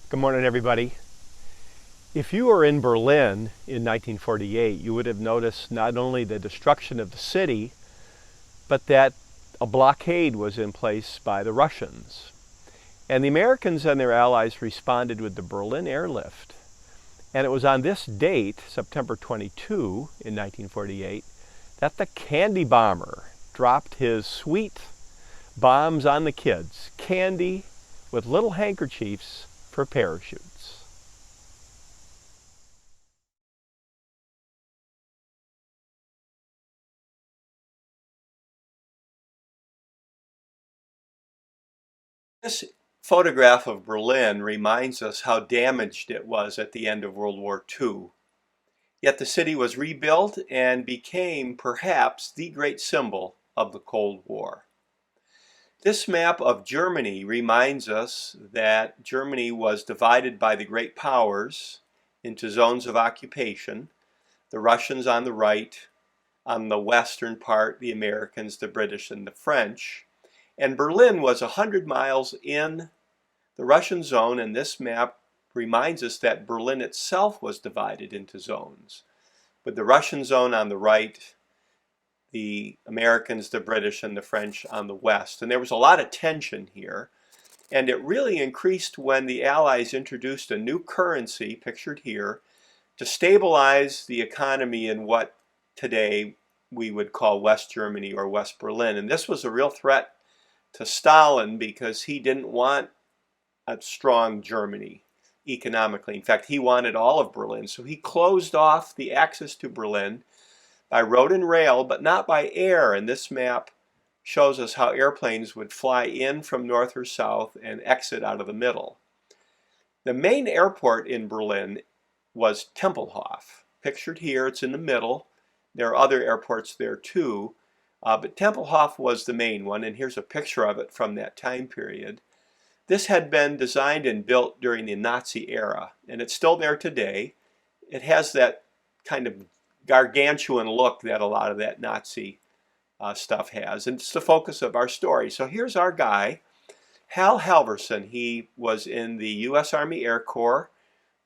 Good morning, everybody. If you were in Berlin in 1948, you would have noticed not only the destruction of the city, but that a blockade was in place by the Russians. And the Americans and their allies responded with the Berlin Airlift. And it was on this date, September 22 in 1948, that the candy bomber dropped his sweet bombs on the kids. Candy with little handkerchiefs for parachutes. This photograph of Berlin reminds us how damaged it was at the end of World War II. Yet the city was rebuilt and became perhaps the great symbol of the Cold War. This map of Germany reminds us that Germany was divided by the great powers into zones of occupation, the Russians on the right, on the western part, the Americans, the British, and the French. And Berlin was 100 miles in the Russian zone, and this map reminds us that Berlin itself was divided into zones, with the Russian zone on the right, the Americans, the British, and the French on the west. And there was a lot of tension here, and it really increased when the Allies introduced a new currency, pictured here, to stabilize the economy in what today we would call West Germany or West Berlin. And this was a real threat to Stalin because he didn't want a strong Germany economically. In fact, he wanted all of Berlin. So he closed off the access to Berlin by road and rail, but not by air. And this map shows us how airplanes would fly in from north or south and exit out of the middle. The main airport in Berlin was Tempelhof. Pictured here, it's in the middle. There are other airports there too. But Tempelhof was the main one, and here's a picture of it from that time period. This had been designed and built during the Nazi era, and it's still there today. It has that kind of gargantuan look that a lot of that Nazi stuff has, and it's the focus of our story. So here's our guy, Hal Halverson. He was in the U.S. Army Air Corps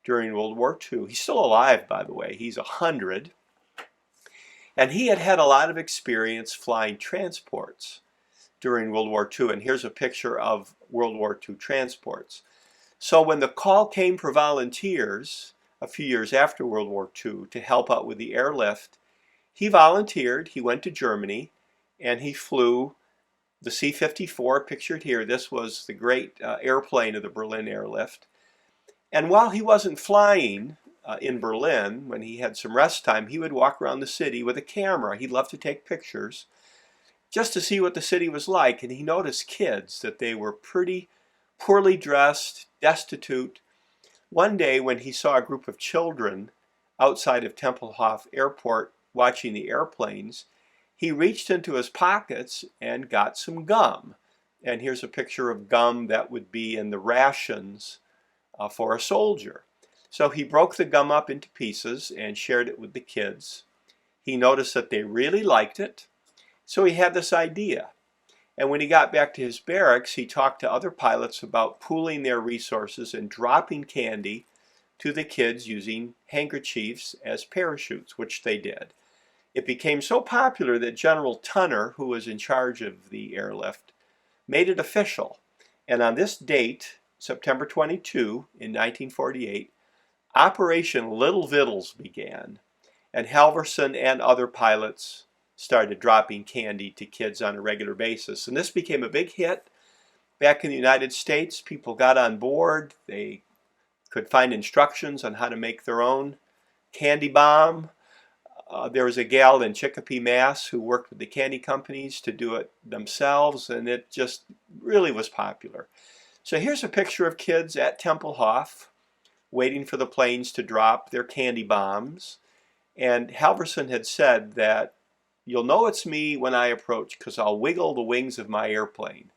during World War II. He's still alive, by the way. He's 100. And he had a lot of experience flying transports during World War II. And here's a picture of World War II transports. So when the call came for volunteers a few years after World War II to help out with the airlift, he volunteered. He went to Germany and he flew the C-54 pictured here. This was the great airplane of the Berlin Airlift. And while he wasn't flying in Berlin, when he had some rest time, he would walk around the city with a camera. He loved to take pictures just to see what the city was like. And he noticed kids, that they were pretty poorly dressed, destitute. One day when he saw a group of children outside of Tempelhof Airport watching the airplanes, he reached into his pockets and got some gum. And here's a picture of gum that would be in the rations for a soldier. So he broke the gum up into pieces and shared it with the kids. He noticed that they really liked it, so he had this idea. And when he got back to his barracks, he talked to other pilots about pooling their resources and dropping candy to the kids using handkerchiefs as parachutes, which they did. It became so popular that General Tunner, who was in charge of the airlift, made it official. And on this date, September 22 in 1948, Operation Little Vittles began, and Halverson and other pilots started dropping candy to kids on a regular basis. And this became a big hit. Back in the United States, people got on board. They could find instructions on how to make their own candy bomb. There was a gal in Chicopee, Mass. who worked with the candy companies to do it themselves, and it just really was popular. So here's a picture of kids at Tempelhof waiting for the planes to drop their candy bombs. And Halverson had said that you'll know it's me when I approach because I'll wiggle the wings of my airplane.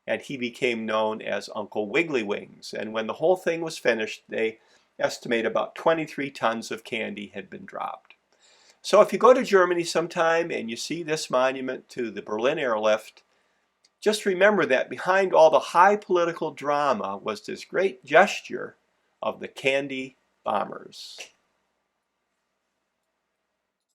And he became known as Uncle Wiggly Wings. And when the whole thing was finished, they estimate about 23 tons of candy had been dropped. So if you go to Germany sometime and you see this monument to the Berlin Airlift, just remember that behind all the high political drama was this great gesture of the Candy Bombers.